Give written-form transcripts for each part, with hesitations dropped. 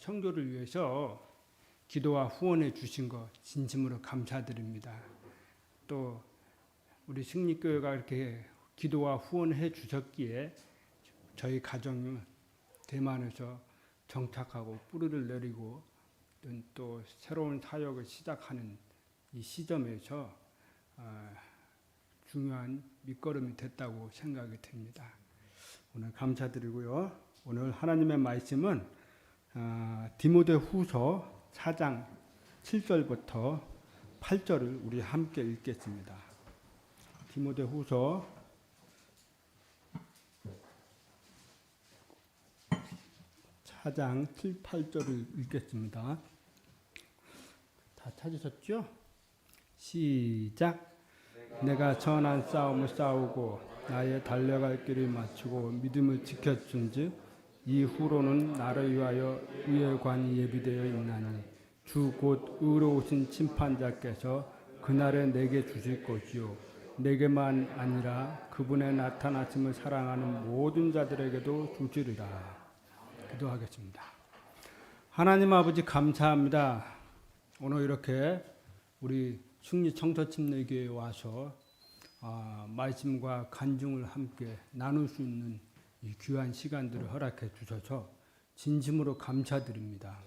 선교를 위해서 기도와 후원해 주신 것 진심으로 감사드립니다. 또 우리 승리교회가 이렇게 기도와 후원해 주셨기에 저희 가정은 대만에서 정착하고 뿌리를 내리고 또 새로운 사역을 시작하는 이 시점에서 중요한 밑거름이 됐다고 생각이 됩니다. 오늘 감사드리고요. 오늘 하나님의 말씀은 디모데후서 4장 7절부터 8절을 우리 함께 읽겠습니다. 디모데후서 4장 7, 8절을 읽겠습니다. 다 찾으셨죠? 시작. 내가 선한 싸움을 싸우고 나의 달려갈 길을 마치고 믿음을 지켰은즉 이후로는 나를 위하여 의의 관이 예비되어 있나니 주 곧 의로우신 심판자께서 그날에 내게 주실 것이요 내게만 아니라 그분의 나타나심을 사랑하는 모든 자들에게도 주시리라. 기도하겠습니다. 하나님 아버지 감사합니다. 오늘 이렇게 우리 승리 청소침례교회에 와서 말씀과 간증을 함께 나눌 수 있는 이 귀한 시간들을 허락해 주셔서 진심으로 감사드립니다.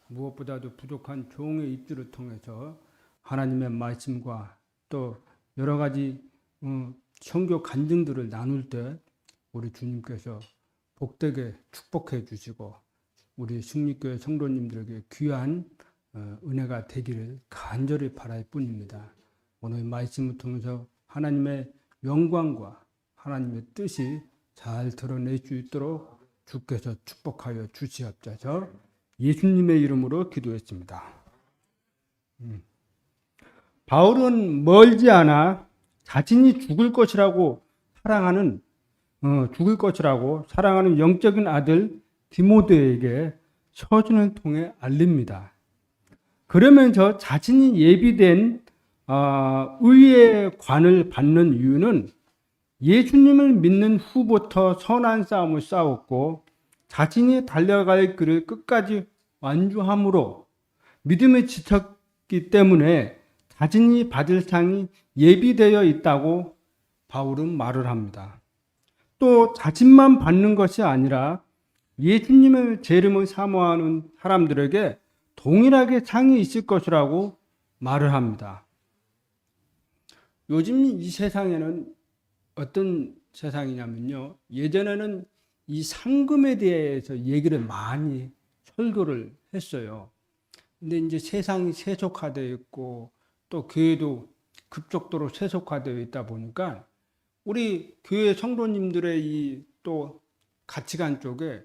무엇보다도 부족한 종의 입술을 통해서 하나님의 말씀과 또 여러 가지 선교 간증들을 나눌 때 우리 주님께서 복되게 축복해 주시고 우리 승리교회 성도님들에게 귀한 은혜가 되기를 간절히 바랄 뿐입니다. 오늘 말씀을 통해서 하나님의 영광과 하나님의 뜻이 잘 드러낼 수 있도록 주께서 축복하여 주시옵소서. 예수님의 이름으로 기도했습니다. 바울은 멀지 않아 자신이 죽을 것이라고 사랑하는 영적인 아들 디모데에게 서신을 통해 알립니다. 그러면서 자신이 예비된 의의 관을 받는 이유는 예수님을 믿는 후부터 선한 싸움을 싸웠고 자신이 달려갈 길을 끝까지 완주함으로 믿음에 지쳤기 때문에 자신이 받을 상이 예비되어 있다고 바울은 말을 합니다. 또 자신만 받는 것이 아니라 예수님의 재림을 사모하는 사람들에게 동일하게 상이 있을 것이라고 말을 합니다. 요즘 이 세상에는 어떤 세상이냐면요. 예전에는 이 상금에 대해서 얘기를 많이 설교를 했어요. 근데 이제 세상이 세속화되어 있고 또 교회도 급속도로 세속화되어 있다 보니까 우리 교회 성도님들의 이 또 가치관 쪽에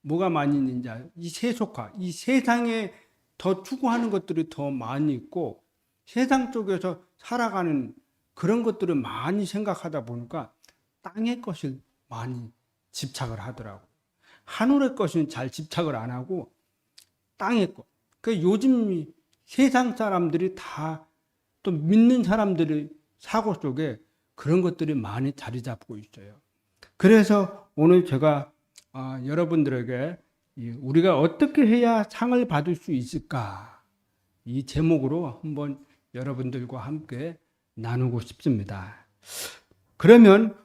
뭐가 많이 있는지 이 세속화, 이 세상에 더 추구하는 것들이 더 많이 있고 세상 쪽에서 살아가는 그런 것들을 많이 생각하다 보니까 땅의 것을 많이 집착을 하더라고. 하늘의 것은 잘 집착을 안 하고 땅의 것. 그 요즘 세상 사람들이 다 또 믿는 사람들의 사고 속에 그런 것들이 많이 자리 잡고 있어요. 그래서 오늘 제가 여러분들에게 우리가 어떻게 해야 상을 받을 수 있을까? 이 제목으로 한번 여러분들과 함께 나누고 싶습니다. 그러면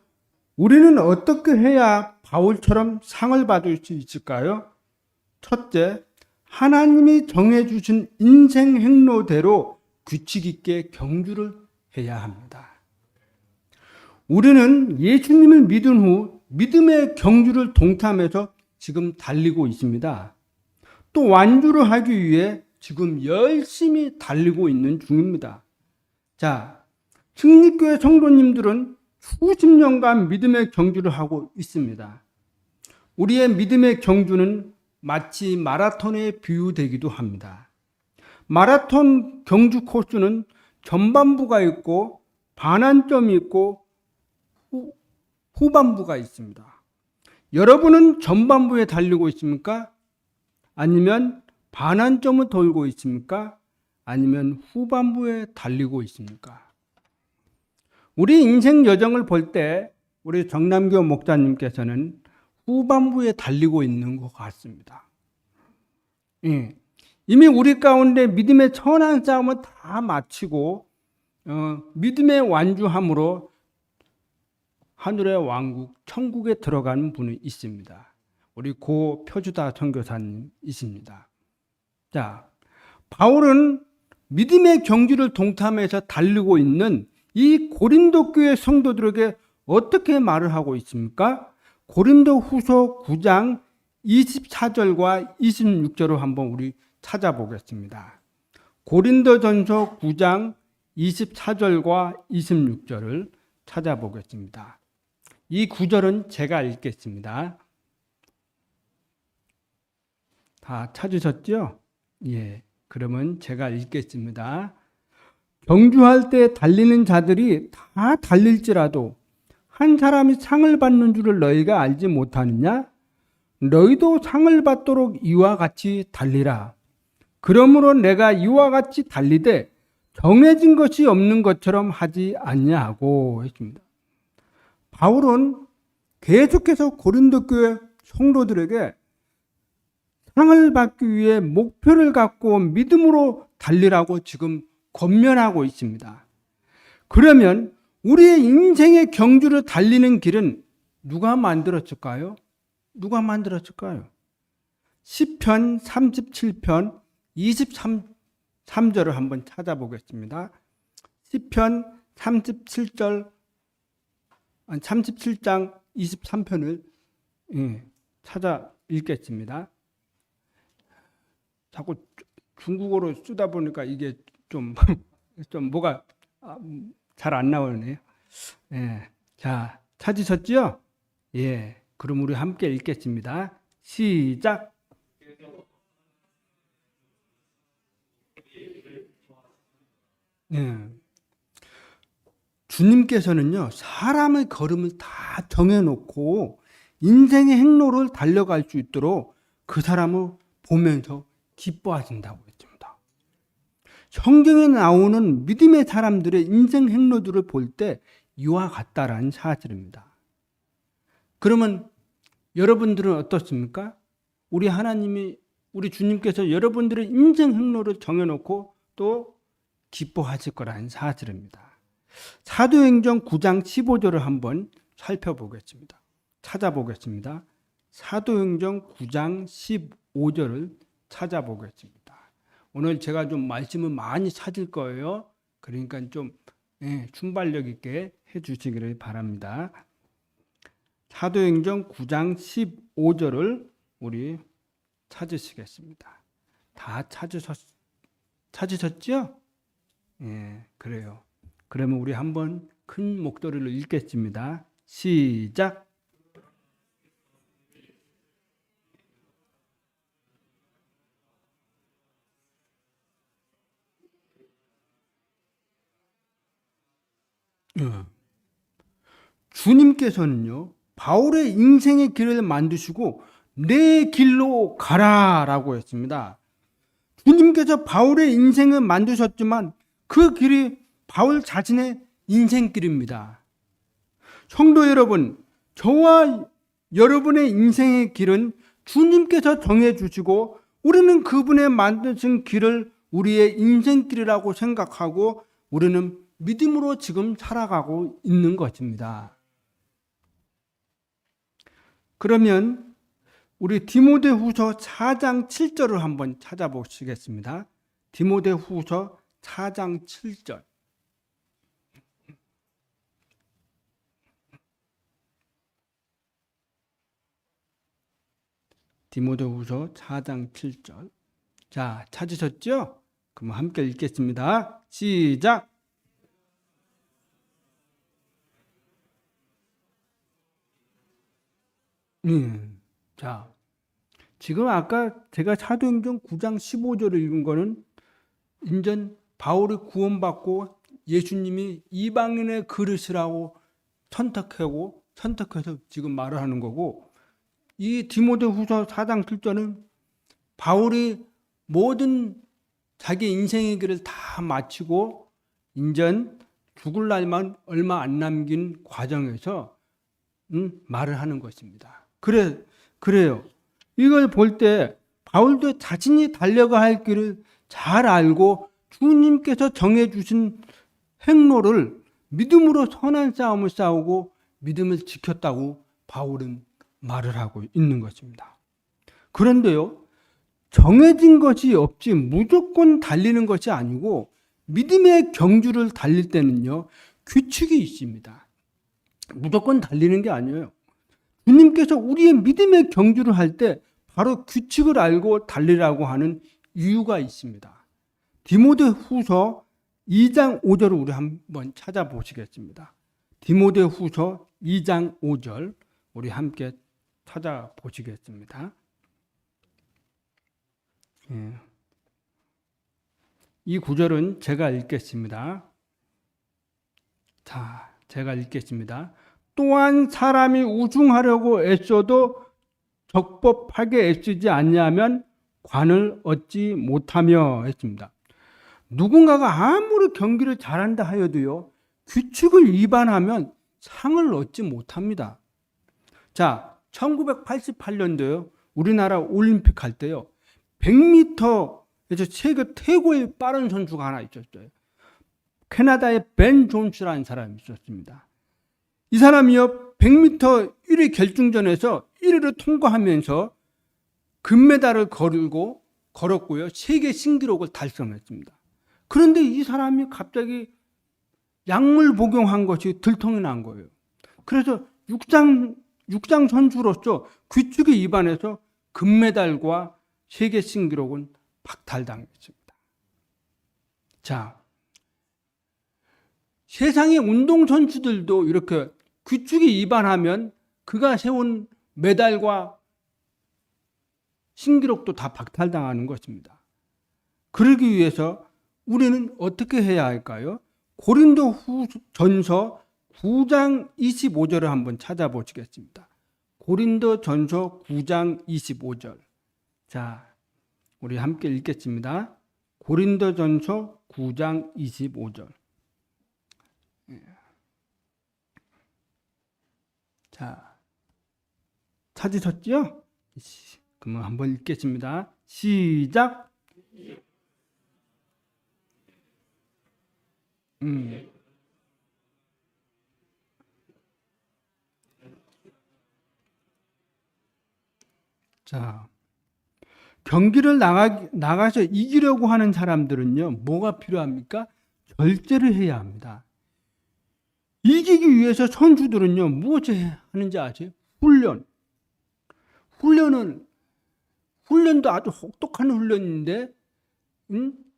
우리는 어떻게 해야 바울처럼 상을 받을 수 있을까요? 첫째, 하나님이 정해주신 인생 행로대로 규칙 있게 경주를 해야 합니다. 우리는 예수님을 믿은 후 믿음의 경주를 동참해서 지금 달리고 있습니다. 또 완주를 하기 위해 지금 열심히 달리고 있는 중입니다. 자, 승리교회 성도님들은 수십 년간 믿음의 경주를 하고 있습니다. 우리의 믿음의 경주는 마치 마라톤에 비유되기도 합니다. 마라톤 경주 코스는 전반부가 있고 반환점이 있고 후반부가 있습니다. 여러분은 전반부에 달리고 있습니까? 아니면 반환점을 돌고 있습니까? 아니면 후반부에 달리고 있습니까? 우리 인생 여정을 볼 때 우리 정남교 목사님께서는 후반부에 달리고 있는 것 같습니다. 예. 이미 우리 가운데 믿음의 천한 싸움을 다 마치고 믿음의 완주함으로 하늘의 왕국 천국에 들어가는 분이 있습니다. 우리 고 표주다 선교사님이십니다. 자, 바울은 믿음의 경주를 동참해서 달리고 있는 이 고린도 교회 성도들에게 어떻게 말을 하고 있습니까? 고린도 후서 9장 24절과 26절을 한번 우리 찾아보겠습니다. 고린도전서 9장 24절과 26절을 찾아보겠습니다. 이 구절은 제가 읽겠습니다. 다 찾으셨죠? 예. 그러면 제가 읽겠습니다. 경주할 때 달리는 자들이 다 달릴지라도 한 사람이 상을 받는 줄을 너희가 알지 못하느냐? 너희도 상을 받도록 이와 같이 달리라. 그러므로 내가 이와 같이 달리되 정해진 것이 없는 것처럼 하지 아니하고 했습니다. 바울은 계속해서 고린도 교회 성도들에게 상을 받기 위해 목표를 갖고 믿음으로 달리라고 지금 권면하고 있습니다. 그러면 우리의 인생의 경주를 달리는 길은 누가 만들었을까요? 누가 만들었을까요? 시편 37편 23절을 한번 찾아보겠습니다. 시편 37장 23편을 찾아 읽겠습니다. 자꾸 중국어로 쓰다 보니까 이게 좀 뭐가 잘 안 나오네요. 예. 자, 찾으셨죠? 예. 그럼 우리 함께 읽겠습니다. 시작. 예. 주님께서는요, 사람의 걸음을 다 정해놓고 인생의 행로를 달려갈 수 있도록 그 사람을 보면서 기뻐하신다고 했습니다. 성경에 나오는 믿음의 사람들의 인생 행로들을 볼 때 이와 같다라는 사실입니다. 그러면 여러분들은 어떻습니까? 우리 하나님이, 우리 주님께서 여러분들의 인생 행로를 정해놓고 또 기뻐하실 거라는 사실입니다. 사도행전 9장 15절을 한번 살펴보겠습니다. 찾아보겠습니다. 사도행전 9장 15절을 찾아보겠습니다. 오늘 제가 좀 말씀을 많이 찾을 거예요. 그러니까 좀 순발력 있게 해주시기를 바랍니다. 사도행전 9장 15절을 우리 찾으시겠습니다. 다 찾으셨죠? 예, 그래요. 그러면 우리 한번 큰 목소리로 읽겠습니다. 시작. 주님께서는요, 바울의 인생의 길을 만드시고 내 길로 가라라고 했습니다. 주님께서 바울의 인생을 만드셨지만 그 길이 바울 자신의 인생길입니다. 성도 여러분, 저와 여러분의 인생의 길은 주님께서 정해주시고 우리는 그분의 만드신 길을 우리의 인생길이라고 생각하고 우리는 믿음으로 지금 살아가고 있는 것입니다. 그러면 우리 디모데후서 4장 7절을 한번 찾아보시겠습니다. 디모데후서 4장 7절. 디모데후서 4장 7절. 자, 찾으셨죠? 그럼 함께 읽겠습니다. 시작. 자, 지금 아까 제가 사도행전 9장 15절을 읽은 거는 인전 바울이 구원받고 예수님이 이방인의 그릇이라고 선택해서 지금 말을 하는 거고, 이 디모데후서 4장 7절은 바울이 모든 자기 인생의 길을 다 마치고 인전 죽을 날만 얼마 안 남긴 과정에서 말을 하는 것입니다. 그래요. 이걸 볼 때 바울도 자신이 달려가 할 길을 잘 알고 주님께서 정해주신 행로를 믿음으로 선한 싸움을 싸우고 믿음을 지켰다고 바울은 말을 하고 있는 것입니다. 그런데요, 정해진 것이 없지 무조건 달리는 것이 아니고 믿음의 경주를 달릴 때는요, 규칙이 있습니다. 무조건 달리는 게 아니에요. 주님께서 우리의 믿음의 경주를 할 때 바로 규칙을 알고 달리라고 하는 이유가 있습니다. 디모데후서 2장 5절을 우리 한번 찾아보시겠습니다. 디모데후서 2장 5절 우리 함께 찾아보시겠습니다. 이 구절은 제가 읽겠습니다. 자, 제가 읽겠습니다. 또한 사람이 우중하려고 애써도 적법하게 애쓰지 않냐면 관을 얻지 못하며 했습니다. 누군가가 아무리 경기를 잘한다 하여도요, 규칙을 위반하면 상을 얻지 못합니다. 자, 1988년도요, 우리나라 올림픽 할 때요, 100m에서 세계 최고의 빠른 선수가 하나 있었어요. 캐나다의 벤 존스라는 사람이 있었습니다. 이 사람이요, 100m 1위 결승전에서 1위를 통과하면서 금메달을 걸었고요, 세계 신기록을 달성했습니다. 그런데 이 사람이 갑자기 약물 복용한 것이 들통이 난 거예요. 그래서 육상 선수로서 규칙에 위반해서 금메달과 세계 신기록은 박탈당했습니다. 자, 세상의 운동선수들도 이렇게 규칙에 위반하면 그가 세운 메달과 신기록도 다 박탈당하는 것입니다. 그러기 위해서 우리는 어떻게 해야 할까요? 고린도전서 9장 25절을 한번 찾아보시겠습니다. 고린도전서 9장 25절. 자, 우리 함께 읽겠습니다. 고린도전서 9장 25절. 자, 찾으셨죠? 그러면 한번 읽겠습니다. 시작. 자, 경기를 나가서 이기려고 하는 사람들은요, 뭐가 필요합니까? 절제를 해야 합니다. 이기기 위해서 선수들은요, 무엇을 하는지 아세요? 훈련도 아주 혹독한 훈련인데,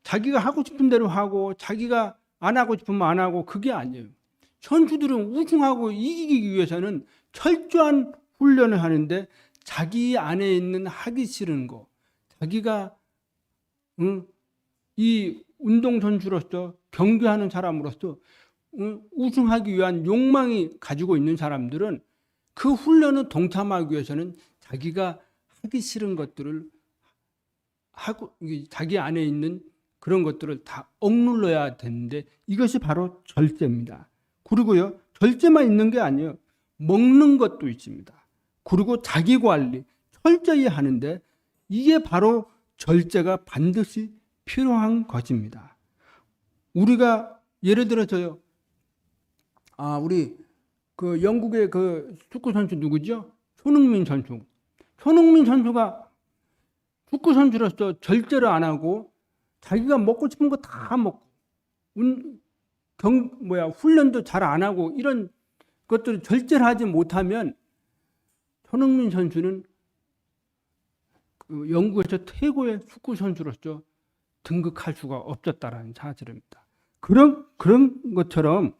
자기가 하고 싶은 대로 하고, 자기가 안 하고 싶으면 안 하고, 그게 아니에요. 선수들은 우승하고 이기기 위해서는 철저한 훈련을 하는데, 자기 안에 있는 하기 싫은 거, 자기가 이 운동선수로서 경기하는 사람으로서 우승하기 위한 욕망이 가지고 있는 사람들은 그 훈련을 동참하기 위해서는 자기가 하기 싫은 것들을 하고 자기 안에 있는 그런 것들을 다 억눌러야 되는데 이것이 바로 절제입니다. 그리고요, 절제만 있는 게 아니에요. 먹는 것도 있습니다. 그리고 자기 관리 철저히 하는데 이게 바로 절제가 반드시 필요한 것입니다. 우리가 예를 들어서요, 우리 그 영국의 그 축구 선수 누구죠? 손흥민 선수. 손흥민 선수가 축구 선수로서 절제를 안 하고 자기가 먹고 싶은 거 다 먹고 훈련도 잘 안 하고 이런 것들을 절제를 하지 못하면 손흥민 선수는 그 영국에서 최고의 축구 선수로서 등극할 수가 없었다라는 사실입니다. 그런 것처럼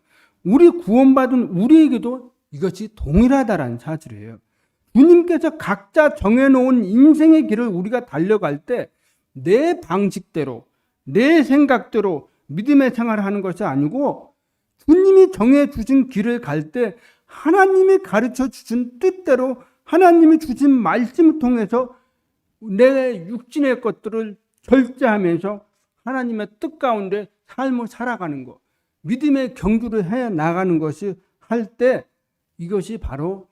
우리 구원받은 우리에게도 이것이 동일하다라는 사실이에요. 주님께서 각자 정해놓은 인생의 길을 우리가 달려갈 때 내 방식대로, 내 생각대로 믿음의 생활을 하는 것이 아니고 주님이 정해주신 길을 갈 때 하나님이 가르쳐 주신 뜻대로 하나님이 주신 말씀을 통해서 내 육신의 것들을 절제하면서 하나님의 뜻 가운데 삶을 살아가는 것, 믿음의 경주를 해 나가는 것이 할 때 이것이 바로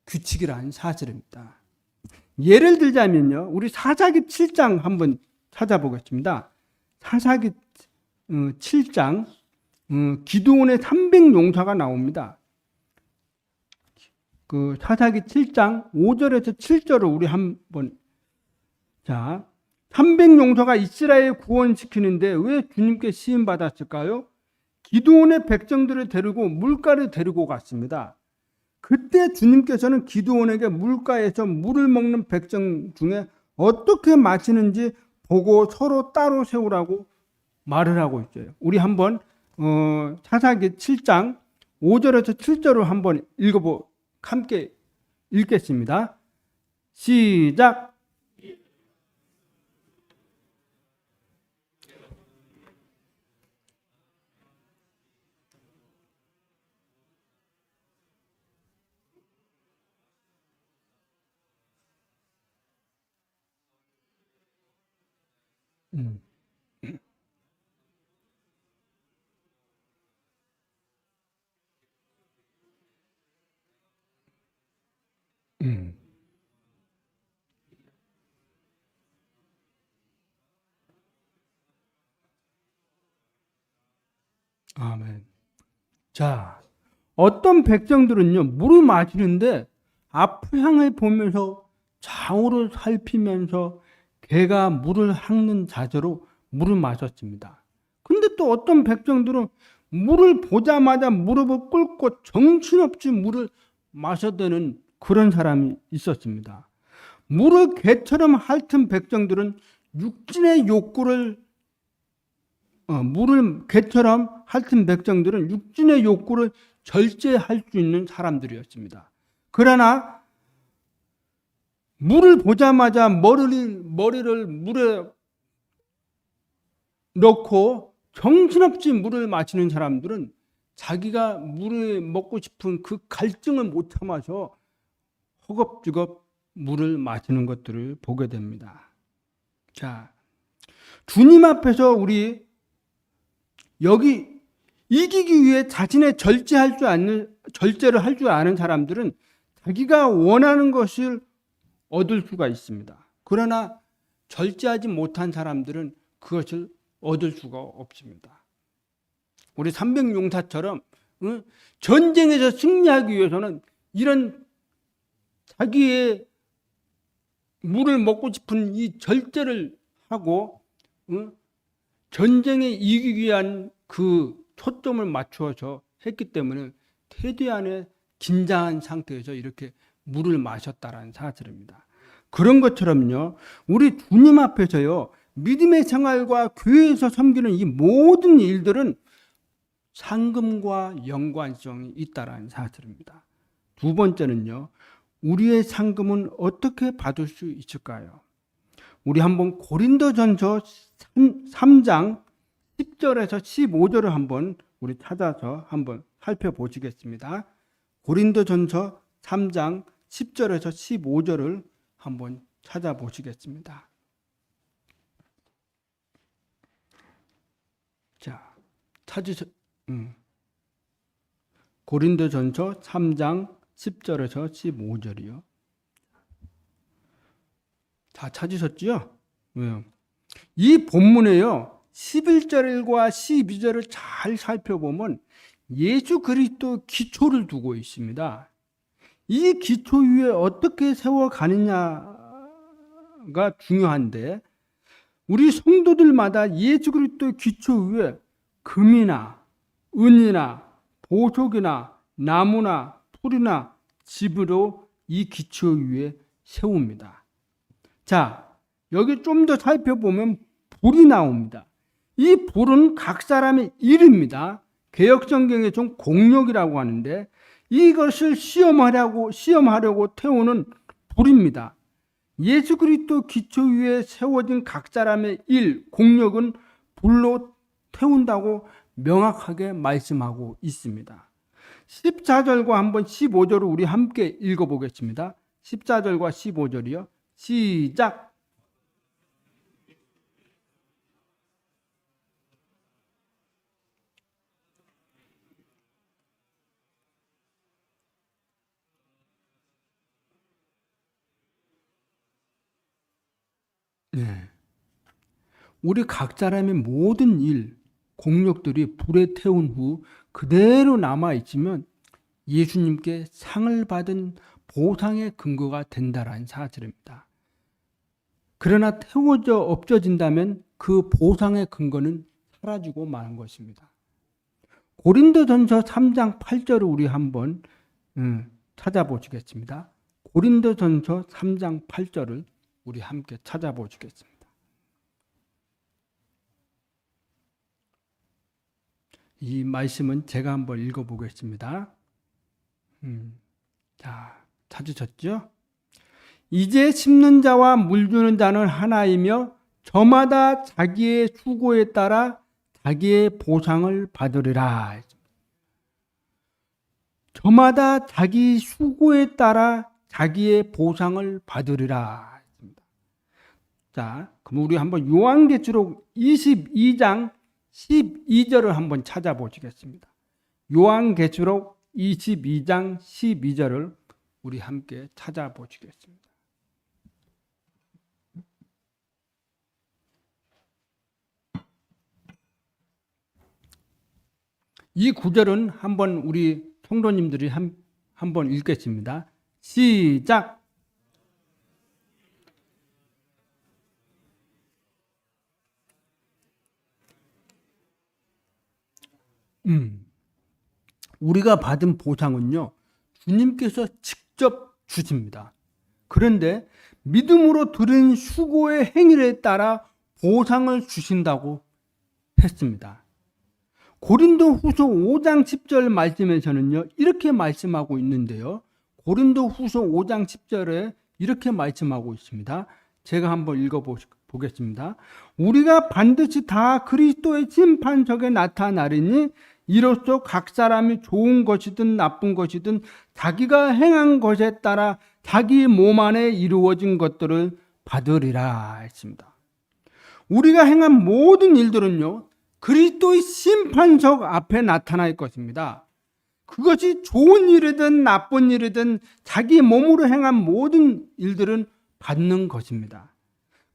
규칙이라는 사실입니다. 예를 들자면요. 우리 사사기 7장 한번 찾아보겠습니다. 사사기 7장 기드온의 300용사가 나옵니다. 그 사사기 7장 5절에서 7절을 우리 한번 자 300용사가 이스라엘 구원시키는데 왜 주님께 시임 받았을까요? 기드온의 백성들을 데리고 물가를 데리고 갔습니다. 그때 주님께서는 기드온에게 물가에서 물을 먹는 백성 중에 어떻게 마시는지 보고 서로 따로 세우라고 말을 하고 있어요. 우리 한번 사사기 7장 5절에서 7절을 한번 함께 읽겠습니다. 시작. 음, 음. 아멘. 자, 어떤 백성들은요, 물을 마시는데 앞을 향해 보면서 좌우를 살피면서 개가 물을 핥는 자세로 물을 마셨습니다. 근데 또 어떤 백성들은 물을 보자마자 무릎을 꿇고 정신없이 물을 마셔대는 그런 사람이 있었습니다. 물을 개처럼 핥은 백성들은 육신의 욕구를 물을 개처럼 핥은 백성들은 육신의 욕구를 절제할 수 있는 사람들이었습니다. 그러나 물을 보자마자 머리를 물에 넣고 정신없이 물을 마시는 사람들은 자기가 물을 먹고 싶은 그 갈증을 못 참아서 허겁지겁 물을 마시는 것들을 보게 됩니다. 자, 주님 앞에서 우리 여기 이기기 위해 자신의 절제를 할 줄 아는 사람들은 자기가 원하는 것을 얻을 수가 있습니다. 그러나 절제하지 못한 사람들은 그것을 얻을 수가 없습니다. 우리 300용사처럼 전쟁에서 승리하기 위해서는 이런 자기의 물을 먹고 싶은 이 절제를 하고 전쟁에 이기기 위한 그 초점을 맞추어서 했기 때문에 최대한의 긴장한 상태에서 이렇게 물을 마셨다라는 사실입니다. 그런 것처럼요, 우리 주님 앞에서요, 믿음의 생활과 교회에서 섬기는 이 모든 일들은 상금과 연관성이 있다라는 사실입니다. 두 번째는요, 우리의 상금은 어떻게 받을 수 있을까요? 우리 한번 고린도전서 3장 10절에서 15절을 한번 우리 찾아서 한번 살펴보시겠습니다. 고린도전서 3장 10절에서 15절을 한번 찾아보시겠습니다. 자, 고린도전서 3장 10절에서 15절이요. 다 찾으셨죠? 왜요? 이 본문에요, 11절과 12절을 잘 살펴보면 예수 그리스도 기초를 두고 있습니다. 이 기초 위에 어떻게 세워가느냐가 중요한데, 우리 성도들마다 예수 그리스도 기초 위에 금이나 은이나 보석이나 나무나 풀이나 집으로 이 기초 위에 세웁니다. 자, 여기 좀 더 살펴보면 불이 나옵니다. 이 불은 각 사람의 일입니다. 개역성경에 좀 공력이라고 하는데 이것을 시험하려고 태우는 불입니다. 예수 그리스도 기초 위에 세워진 각 사람의 일, 공력은 불로 태운다고 명확하게 말씀하고 있습니다. 14절과 한번 15절을 우리 함께 읽어보겠습니다. 14절과 15절이요. 시작. 네. 우리 각 사람의 모든 일, 공력들이 불에 태운 후 그대로 남아있으면 예수님께 상을 받은 보상의 근거가 된다라는 사실입니다. 그러나 태워져 없어진다면 그 보상의 근거는 사라지고 마는 것입니다. 고린도전서 3장 8절을 우리 한번 찾아보시겠습니다. 고린도전서 3장 8절을 우리 함께 찾아보시겠습니다. 이 말씀은 제가 한번 읽어보겠습니다. 자, 찾으셨죠? 이제 심는 자와 물 주는 자는 하나이며 저마다 자기의 수고에 따라 자기의 보상을 받으리라. 저마다 자기 수고에 따라 자기의 보상을 받으리라. 자, 그럼 우리 한번 요한계시록 22장 12절을 한번 찾아보시겠습니다. 요한계시록 22장 12절을 우리 함께 찾아보시겠습니다. 이 구절은 한번 우리 성도님들이 한번 읽겠습니다. 시작. 우리가 받은 보상은요, 주님께서 직접 주십니다. 그런데 믿음으로 들은 수고의 행위에 따라 보상을 주신다고 했습니다. 고린도후서 5장 10절 말씀에서는요, 이렇게 말씀하고 있는데요. 고린도후서 5장 10절에 이렇게 말씀하고 있습니다. 제가 한번 읽어보겠습니다. 우리가 반드시 다 그리스도의 심판석에 나타나리니 이로써 각 사람이 좋은 것이든 나쁜 것이든 자기가 행한 것에 따라 자기 몸 안에 이루어진 것들을 받으리라 했습니다. 우리가 행한 모든 일들은요, 그리스도의 심판석 앞에 나타날 것입니다. 그것이 좋은 일이든 나쁜 일이든 자기 몸으로 행한 모든 일들은 받는 것입니다.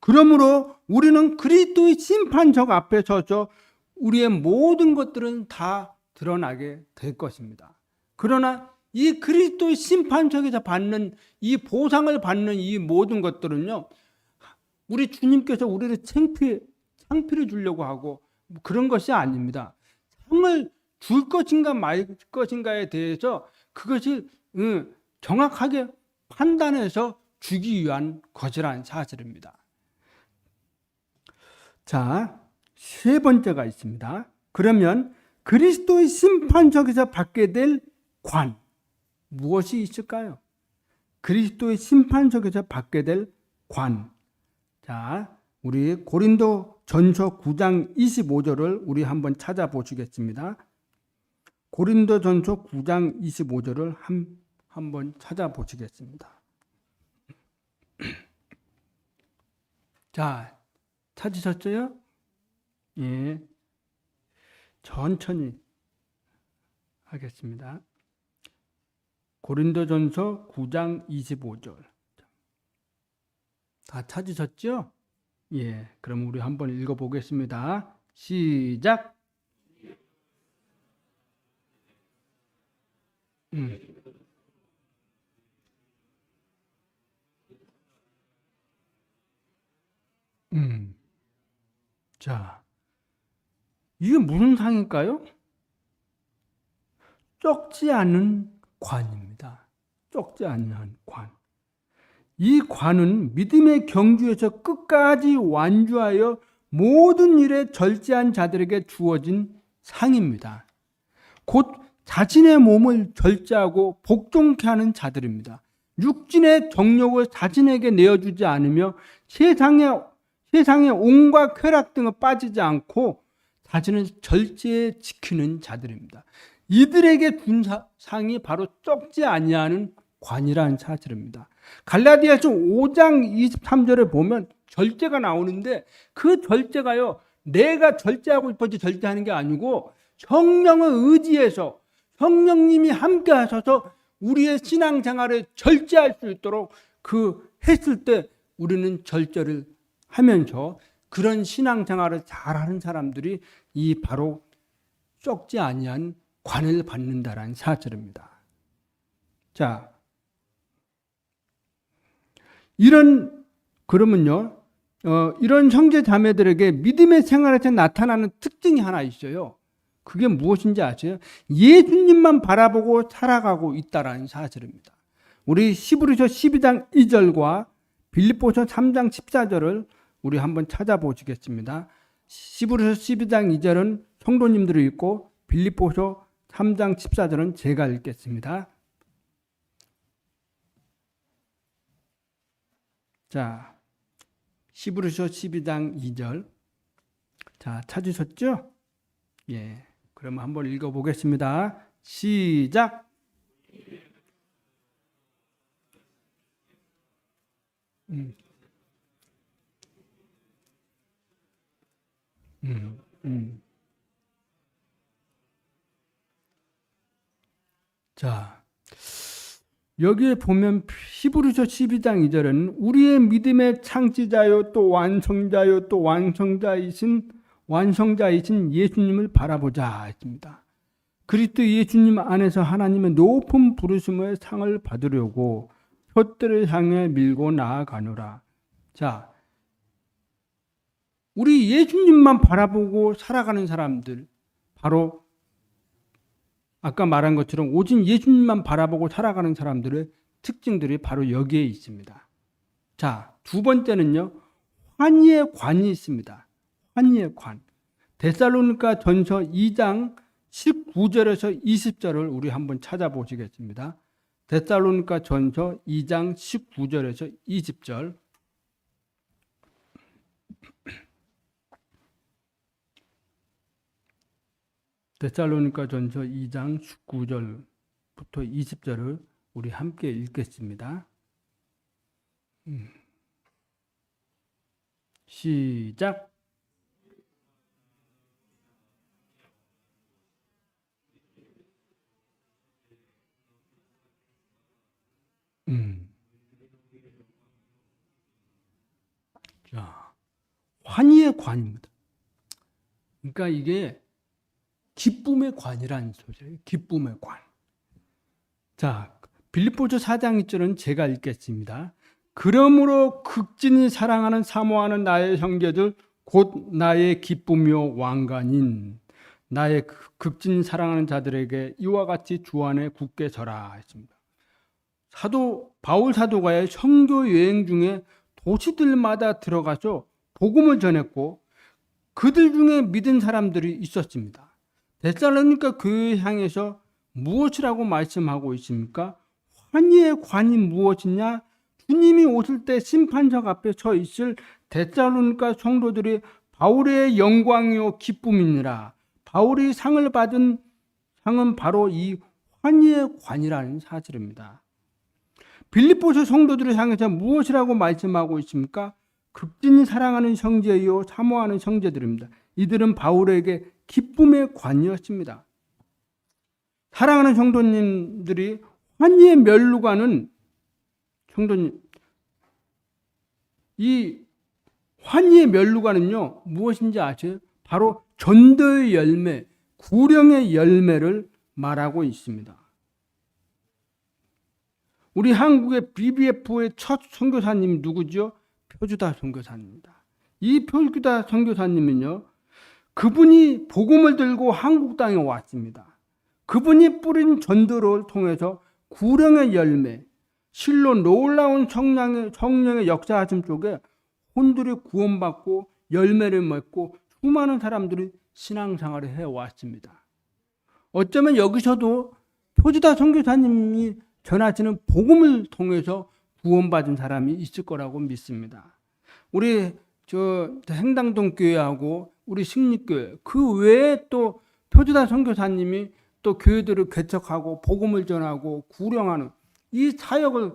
그러므로 우리는 그리스도의 심판석 앞에 서서 우리의 모든 것들은 다 드러나게 될 것입니다. 그러나 이 그리스도의 심판석에서 받는 이 보상을 받는 이 모든 것들은요, 우리 주님께서 우리를 상피를 주려고 하고 그런 것이 아닙니다. 상을 줄 것인가 말 것인가에 대해서 그것이 정확하게 판단해서 주기 위한 것이라는 사실입니다. 자, 세 번째가 있습니다. 그러면 그리스도의 심판석에서 받게 될 관, 무엇이 있을까요? 그리스도의 심판석에서 받게 될 관. 자, 우리 고린도 전서 9장 25절을 우리 한번 찾아보시겠습니다. 고린도 전서 9장 25절을 한번 찾아보시겠습니다. 자, 찾으셨어요? 예. 천천히 하겠습니다. 고린도전서 9장 25절. 다 찾으셨죠? 예. 그럼 우리 한번 읽어보겠습니다. 시작. 자, 이게 무슨 상일까요? 썩지 않은 관입니다. 썩지 않는 관. 이 관은 믿음의 경주에서 끝까지 완주하여 모든 일에 절제한 자들에게 주어진 상입니다. 곧 자신의 몸을 절제하고 복종케 하는 자들입니다. 육신의 정욕을 자신에게 내어주지 않으며 세상의 온갖 쾌락 등을 빠지지 않고 자신을 절제해 지키는 자들입니다. 이들에게 준 상이 바로 썩지 아니하는 관이라는 사실입니다. 갈라디아서 5장 23절에 보면 절제가 나오는데 그 절제가요, 내가 절제하고 싶어서 절제하는 게 아니고 성령을 의지해서 성령님이 함께 하셔서 우리의 신앙생활을 절제할 수 있도록 그 했을 때 우리는 절제를 하면서 그런 신앙생활을 잘하는 사람들이 이 바로 썩지 아니한 관을 받는다라는 사실입니다. 자, 그러면요, 이런 형제 자매들에게 믿음의 생활에서 나타나는 특징이 하나 있어요. 그게 무엇인지 아세요? 예수님만 바라보고 살아가고 있다라는 사실입니다. 우리 히브리서 12장 2절과 빌립보서 3장 14절을 우리 한번 찾아보시겠습니다. 히브리서 12장 2절은 성도님들이 읽고 빌립보서 3장 14절은 제가 읽겠습니다. 자, 히브리서 12장 2절. 자, 찾으셨죠? 예. 그럼 한번 읽어보겠습니다. 시작. 음, 음, 음. 자, 여기에 보면 히브리서 12장 2절은 우리의 믿음의 창시자요 또 완성자요 또 완성자이신 예수님을 바라보자 했습니다. 그리스도 예수님 안에서 하나님의 높은 부르심의 상을 받으려고 표대를 향해 밀고 나아가노라. 자, 우리 예수님만 바라보고 살아가는 사람들, 바로 아까 말한 것처럼 오직 예수님만 바라보고 살아가는 사람들의 특징들이 바로 여기에 있습니다. 자, 두 번째는요, 환희의 관이 있습니다. 환희의 관. 데살로니가 전서 2장 19절에서 20절을 우리 한번 찾아보시겠습니다. 데살로니가 전서 2장 19절에서 20절. 데살로니가 전서 2장 19절부터 20절을 우리 함께 읽겠습니다. 시작. 자, 환희의 관입니다. 그러니까 이게 기쁨의 관이라는 소리예요. 기쁨의 관. 자, 빌립보서 4장 2절은 제가 읽겠습니다. 그러므로 극진히 사랑하는 사모하는 나의 형제들 곧 나의 기쁨이요 왕관인 나의 극진히 사랑하는 자들에게 이와 같이 주 안에 굳게 서라 했습니다. 바울 사도가의 선교 여행 중에 도시들마다 들어가서 복음을 전했고 그들 중에 믿은 사람들이 있었습니다. 데살로니가 교회 향해서 무엇이라고 말씀하고 있습니까? 환희의 관이 무엇이냐? 주님이 오실 때 심판석 앞에 서 있을 데살로니가 성도들이 바울의 영광이요 기쁨이니라. 바울이 상을 받은 상은 바로 이 환희의 관이라는 사실입니다. 빌립보서 성도들을 향해서 무엇이라고 말씀하고 있습니까? 극진히 사랑하는 형제요 사모하는 형제들입니다. 이들은 바울에게 기쁨의 관이었습니다. 사랑하는 성도님들이 환희의 면류관은 성도님 이 환희의 면류관은요 무엇인지 아세요? 바로 전도의 열매, 구령의 열매를 말하고 있습니다. 우리 한국의 BBF의 첫 선교사님 누구죠? 표주다 선교사님입니다. 이 표주다 선교사님은요, 그분이 복음을 들고 한국 땅에 왔습니다. 그분이 뿌린 전도를 통해서 구령의 열매, 실로 놀라운 성령의 역사하심 속에 혼들이 구원받고 열매를 맺고 수많은 사람들이 신앙생활을 해왔습니다. 어쩌면 여기서도 표주다 선교사님이 전하시는 복음을 통해서 구원받은 사람이 있을 거라고 믿습니다. 우리 행당동 교회하고 우리 승리교회 그 외에 또 표주다 선교사님이 또 교회들을 개척하고 복음을 전하고 구령하는 이 사역을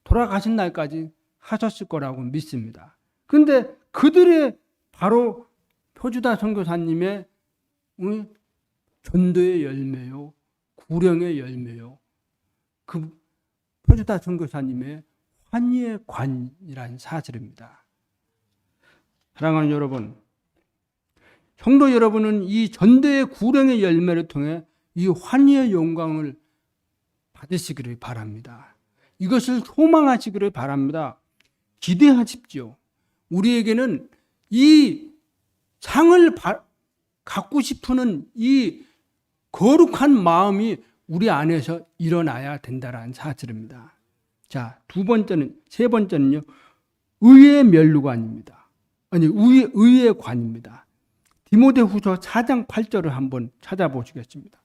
돌아가신 날까지 하셨을 거라고 믿습니다. 그런데 그들이 바로 표주다 선교사님의 전도의 열매요, 구령의 열매요. 그 표주다 선교사님의 환희의 관이라는 사실입니다. 사랑하는 여러분, 성도 여러분은 이 전도의 구령의 열매를 통해 이 환희의 영광을 받으시기를 바랍니다. 이것을 소망하시기를 바랍니다. 기대하십시오. 우리에게는 이 상을 갖고 싶은 이 거룩한 마음이 우리 안에서 일어나야 된다는 사실입니다. 자, 세 번째는요, 의의 면류관입니다. 의의 관입니다. 디모데후서 4장 8절을 한번 찾아보시겠습니다.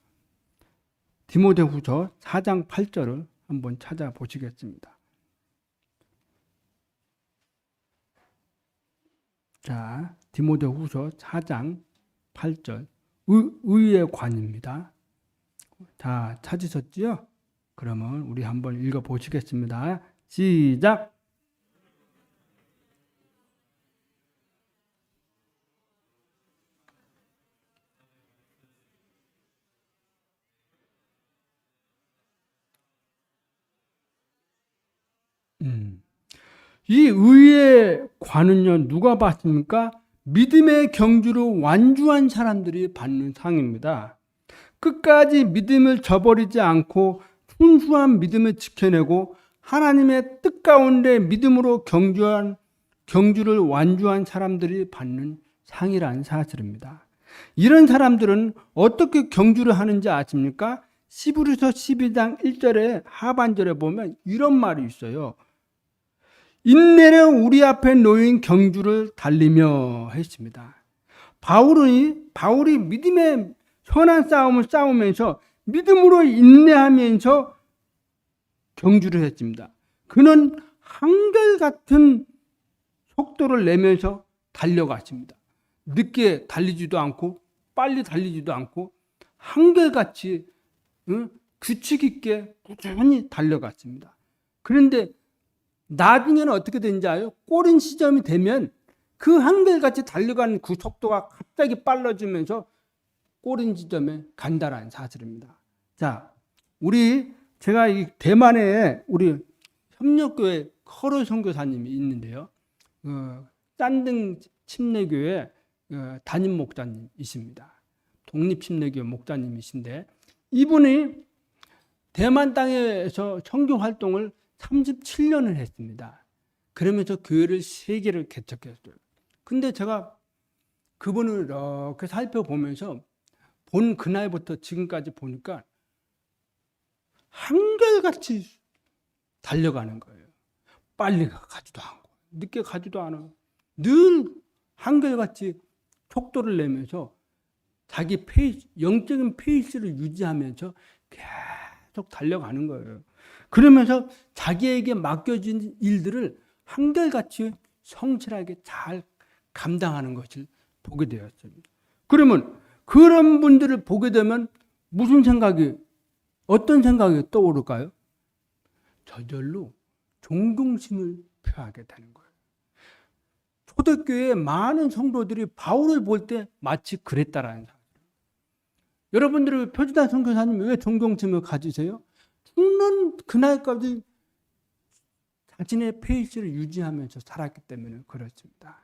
디모데후서 4장 8절을 한번 찾아보시겠습니다. 자, 디모데후서 4장 8절 의의 관입니다. 자, 찾으셨지요? 그러면 우리 한번 읽어보시겠습니다. 시작! 이 의의 관은요, 누가 받습니까? 믿음의 경주로 완주한 사람들이 받는 상입니다. 끝까지 믿음을 저버리지 않고 순수한 믿음을 지켜내고 하나님의 뜻 가운데 믿음으로 경주를 완주한 사람들이 받는 상이라는 사실입니다. 이런 사람들은 어떻게 경주를 하는지 아십니까? 히브리서 12장 1절에 하반절에 보면 이런 말이 있어요. 인내로 우리 앞에 놓인 경주를 달리며 했습니다. 바울이 믿음의 선한 싸움을 싸우면서 믿음으로 인내하면서 경주를 했습니다. 그는 한결같은 속도를 내면서 달려갔습니다. 늦게 달리지도 않고 빨리 달리지도 않고 한결같이 규칙 있게 꾸준히 달려갔습니다. 그런데 나중에는 어떻게 되는지 알아요? 꼬린 시점이 되면 그 한결같이 달려가는 그 속도가 갑자기 빨라지면서 꼬린 지점에 간다라는 사실입니다. 자, 제가 이 대만에 우리 협력교회 커럴 선교사님이 있는데요. 짠등 침례교회 담임 목사님이십니다. 독립침례교회 목사님이신데 이분이 대만 땅에서 선교 활동을 37년을 했습니다. 그러면서 교회를 3개를 개척했어요. 근데 제가 그분을 이렇게 살펴보면서 본 그날부터 지금까지 보니까 한결같이 달려가는 거예요. 빨리 가지도 않고 늦게 가지도 않아요. 늘 한결같이 속도를 내면서 자기 영적인 페이스를 유지하면서 계속 달려가는 거예요. 그러면서 자기에게 맡겨진 일들을 한결같이 성실하게 잘 감당하는 것을 보게 되었습니다. 그러면 그런 분들을 보게 되면 어떤 생각이 떠오를까요? 저절로 존경심을 표하게 되는 거예요. 초대교회의 많은 성도들이 바울을 볼 때 마치 그랬다라는 사실. 여러분들이 표지단 선교사님 왜 존경심을 가지세요? 죽는 그날까지 자신의 페이스를 유지하면서 살았기 때문에 그렇습니다.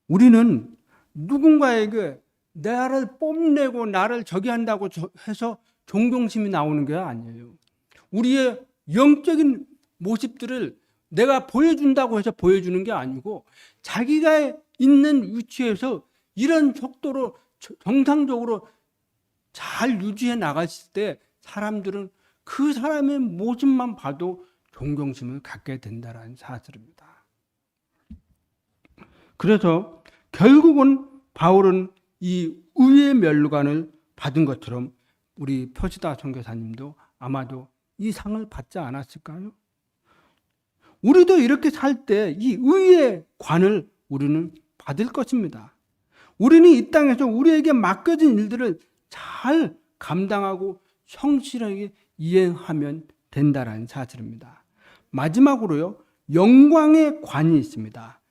우리는 누군가에게 나를 뽐내고 나를 저기 한다고 해서 존경심이 나오는 게 아니에요. 우리의 영적인 모습들을 내가 보여준다고 해서 보여주는 게 아니고 자기가 있는 위치에서 이런 속도로 정상적으로 잘 유지해 나갔을 때 사람들은 그 사람의 모습만 봐도 존경심을 갖게 된다는 사실입니다. 그래서 결국은 바울은 이 의의 면류관을 받은 것처럼 우리 표시다 선교사님도 아마도 이 상을 받지 않았을까요? 우리도 이렇게 살 때 이 의의 관을 우리는 받을 것입니다. 우리는 이 땅에서 우리에게 맡겨진 일들을 잘 감당하고 성실하게 이행하면 된다는 사실입니다. 마지막으로요, 영광의 관이 있습니다.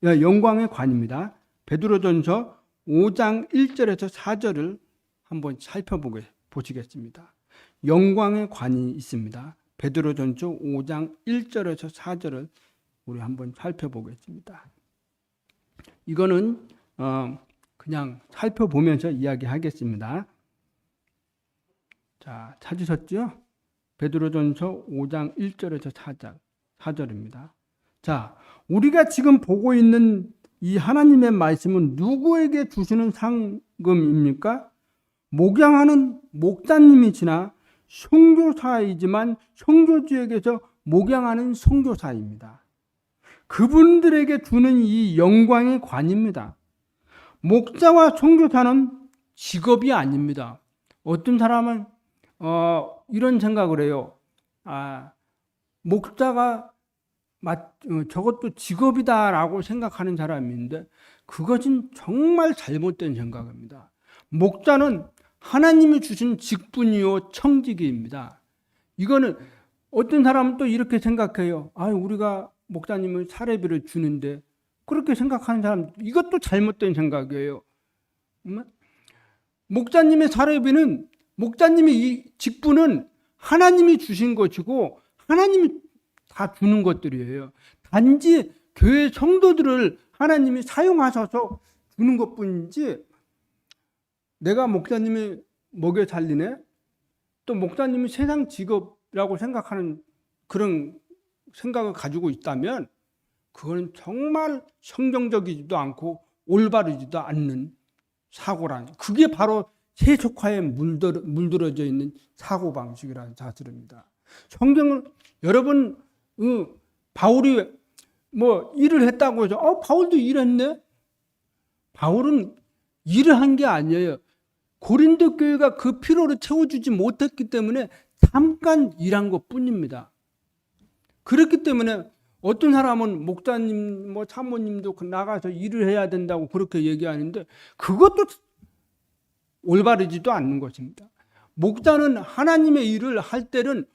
영광의 관입니다. 베드로전서 5장 1절에서 4절을 한번 살펴보시겠습니다. 영광의 관이 있습니다. 베드로전서 5장 1절에서 4절을 우리 한번 살펴보겠습니다. 이거는 그냥 살펴보면서 이야기하겠습니다. 자, 찾으셨죠? 베드로전서 5장 1절에서 4절입니다. 자, 우리가 지금 보고 있는 이 하나님의 말씀은 누구에게 주시는 상금입니까? 목양하는 목자님이시나 선교사이지만 선교주에게서 목양하는 선교사입니다. 그분들에게 주는 이 영광의 관입니다. 목자와 선교사는 직업이 아닙니다. 어떤 사람은 이런 생각을 해요. 목자가 저것도 직업이다라고 생각하는 사람이 있는데 그것은 정말 잘못된 생각입니다. 목자는 하나님이 주신 직분이요 청직입니다. 이거는 어떤 사람은 또 이렇게 생각해요. 우리가 목사님은 사례비를 주는데, 그렇게 생각하는 사람, 이것도 잘못된 생각이에요. 목사님의 사례비는, 목사님의 이 직분은 하나님이 주신 것이고 하나님이 다 주는 것들이에요. 단지 교회 성도들을 하나님이 사용하셔서 주는 것뿐이지, 내가 목사님이 먹여 살리네? 또 목사님이 세상 직업이라고 생각하는 그런 생각을 가지고 있다면 그건 정말 성경적이지도 않고 올바르지도 않는 사고란, 그게 바로 세속화에 물들어져 있는 사고방식이라는 사실입니다. 성경은 여러분, 바울이 일을 했다고 해서 바울도 일했네? 바울은 일을 한 게 아니에요. 고린도 교회가 그 필요를 채워주지 못했기 때문에 잠깐 일한 것 뿐입니다. 그렇기 때문에 어떤 사람은 목사님, 사모님도 나가서 일을 해야 된다고 그렇게 얘기하는데 그것도 올바르지도 않는 것입니다. 목사는 하나님의 일을 할 때는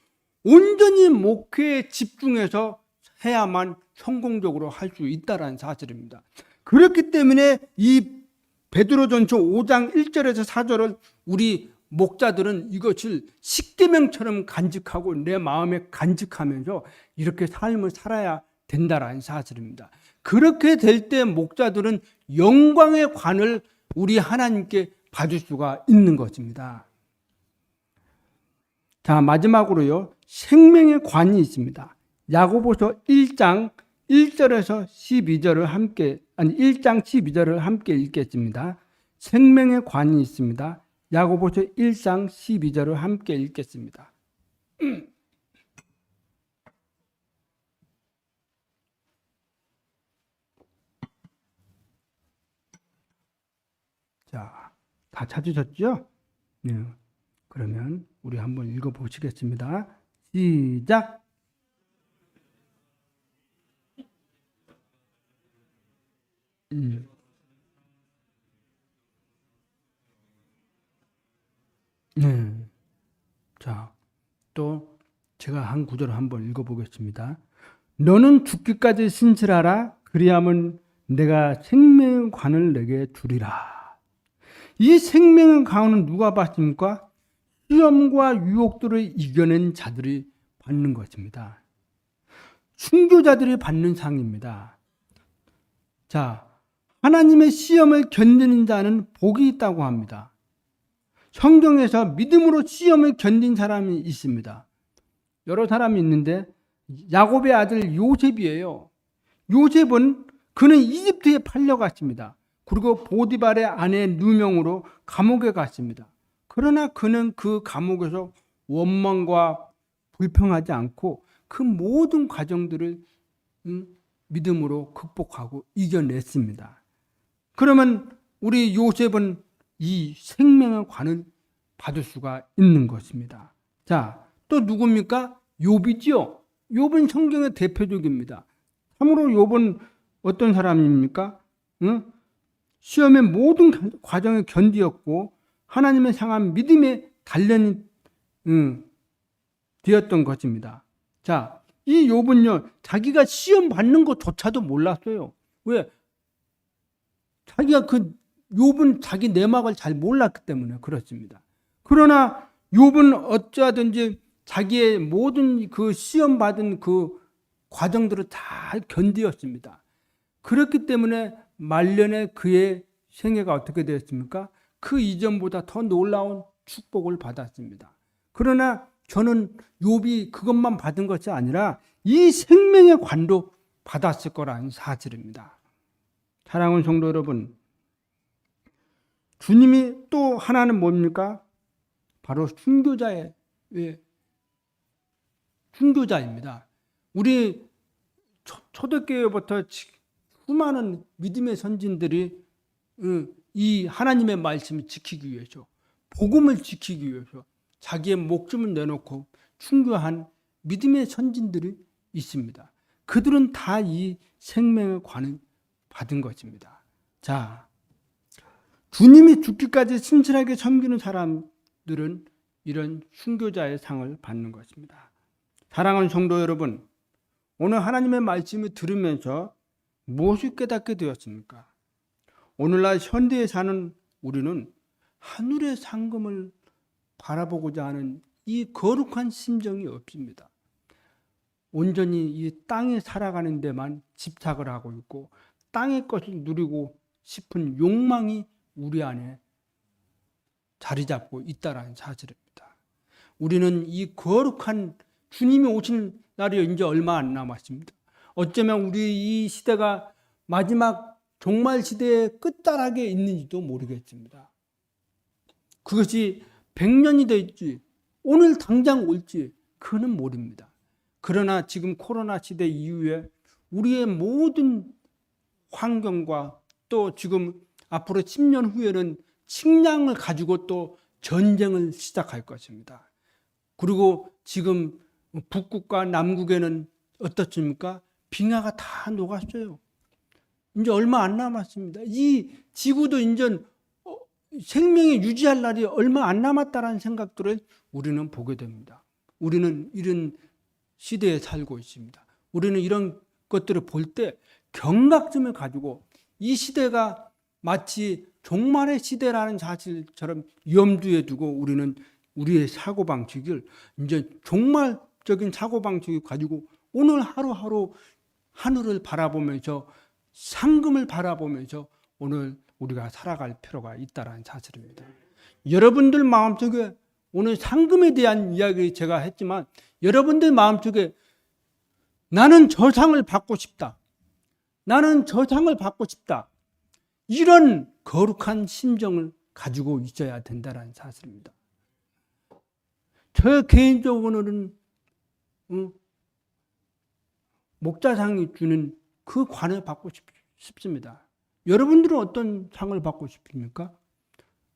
온전히 목회에 집중해서 해야만 성공적으로 할 수 있다는 사실입니다. 그렇기 때문에 이 베드로전서 5장 1절에서 4절을 우리 목자들은 이것을 십계명처럼 간직하고 내 마음에 간직하면서 이렇게 삶을 살아야 된다라는 사실입니다. 그렇게 될 때 목자들은 영광의 관을 우리 하나님께 받을 수가 있는 것입니다. 자, 마지막으로요, 생명의 관이 있습니다. 야고보서 1장 1절에서 12절을 함께, 1장 12절을 함께 읽겠습니다. 생명의 관이 있습니다. 야고보서 1장 12절을 함께 읽겠습니다. 자, 다 찾으셨죠? 네. 그러면 우리 한번 읽어보시겠습니다. 시작! 네. 자, 또 제가 한 구절을 한번 읽어보겠습니다. 너는 죽기까지 신실하라. 그리하면 내가 생명의 관을 내게 주리라. 이 생명의 관은 누가 받습니까? 시험과 유혹들을 이겨낸 자들이 받는 것입니다. 순교자들이 받는 상입니다. 자, 하나님의 시험을 견디는 자는 복이 있다고 합니다. 성경에서 믿음으로 시험을 견딘 사람이 있습니다. 여러 사람이 있는데 야곱의 아들 요셉이에요. 요셉은 그는 이집트에 팔려갔습니다. 그리고 보디발의 아내 누명으로 감옥에 갔습니다. 그러나 그는 그 감옥에서 원망과 불평하지 않고 그 모든 과정들을 믿음으로 극복하고 이겨냈습니다. 그러면 우리 요셉은 이 생명의 관을 받을 수가 있는 것입니다. 자, 또 누굽니까? 욥이죠. 욥은 성경의 대표적입니다. 참으로 욥은 어떤 사람입니까? 시험의 모든 과정을 견디었고 하나님의 향한 믿음의 단련이 되었던 것입니다. 자, 이 욥은요, 자기가 시험 받는 것조차도 몰랐어요. 왜? 자기가 욥은 자기 내막을 잘 몰랐기 때문에 그렇습니다. 그러나 욥은 어쩌든지 자기의 모든 그 시험 받은 그 과정들을 잘 견디었습니다. 그렇기 때문에 말년에 그의 생애가 어떻게 되었습니까? 그 이전보다 더 놀라운 축복을 받았습니다. 그러나 저는 욥이 그것만 받은 것이 아니라 이 생명의 관도 받았을 거라는 사실입니다. 사랑하는 성도 여러분, 주님이 또 하나는 뭡니까? 바로 순교자입니다. 우리 초대교회부터 수많은 믿음의 선진들이 이 하나님의 말씀을 지키기 위해서, 복음을 지키기 위해서 자기의 목숨을 내놓고 순교한 믿음의 선진들이 있습니다. 그들은 다 이 생명의 관을 받은 것입니다. 자, 주님이 죽기까지 신실하게 섬기는 사람들은 이런 순교자의 상을 받는 것입니다. 사랑하는 성도 여러분, 오늘 하나님의 말씀을 들으면서 무엇을 깨닫게 되었습니까? 오늘날 현대에 사는 우리는 하늘의 상금을 바라보고자 하는 이 거룩한 심정이 없습니다. 온전히 이 땅에 살아가는 데만 집착을 하고 있고 땅의 것을 누리고 싶은 욕망이 우리 안에 자리 잡고 있다는 사실입니다. 우리는 이 거룩한 주님이 오신 날이 이제 얼마 안 남았습니다. 어쩌면 우리 이 시대가 마지막 종말 시대의 끝자락에 있는지도 모르겠습니다. 그것이 100년이 될지 오늘 당장 올지 그는 모릅니다. 그러나 지금 코로나 시대 이후에 우리의 모든 환경과 또 지금 앞으로 10년 후에는 식량을 가지고 또 전쟁을 시작할 것입니다. 그리고 지금 북극과 남극에는 어떻습니까? 빙하가 다 녹았어요. 이제 얼마 안 남았습니다. 이 지구도 이제 생명이 유지할 날이 얼마 안 남았다는 생각들을 우리는 보게 됩니다. 우리는 이런 시대에 살고 있습니다. 우리는 이런 것들을 볼 때 경각심을 가지고 이 시대가 마치 종말의 시대라는 사실처럼 염두에 두고 우리는 우리의 사고방식을 이제 종말적인 사고방식을 가지고 오늘 하루하루 하늘을 바라보면서 상금을 바라보면서 오늘 우리가 살아갈 필요가 있다는 사실입니다. 여러분들 마음속에 오늘 상금에 대한 이야기 제가 했지만 여러분들 마음속에 나는 저 상을 받고 싶다. 나는 저 상을 받고 싶다. 이런 거룩한 심정을 가지고 있어야 된다는 사실입니다. 저 개인적으로는 목자상이 주는 그 관을 받고 싶습니다. 여러분들은 어떤 상을 받고 싶습니까?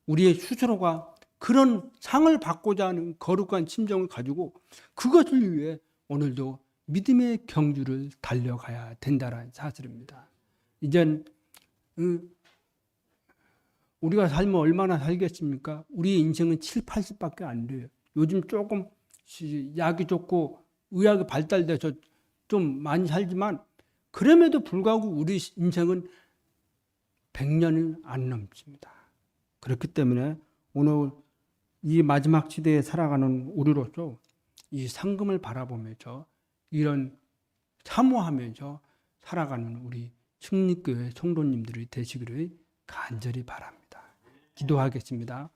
우리의 스스로가 그런 상을 받고자 하는 거룩한 심정을 가지고 그것을 위해 오늘도 믿음의 경주를 달려가야 된다는 사실입니다. 이젠 우리가 살면 얼마나 살겠습니까? 우리의 인생은 7, 80밖에 안 돼요. 요즘 조금 약이 좋고 의학이 발달돼서 좀 많이 살지만 그럼에도 불구하고 우리 인생은 100년을 안 넘습니다. 그렇기 때문에 오늘 이 마지막 시대에 살아가는 우리로서 이 상금을 바라보면서 이런 사모하면서 살아가는 우리 승리교회 성도님들이 되시기를 간절히 바랍니다. 기도하겠습니다.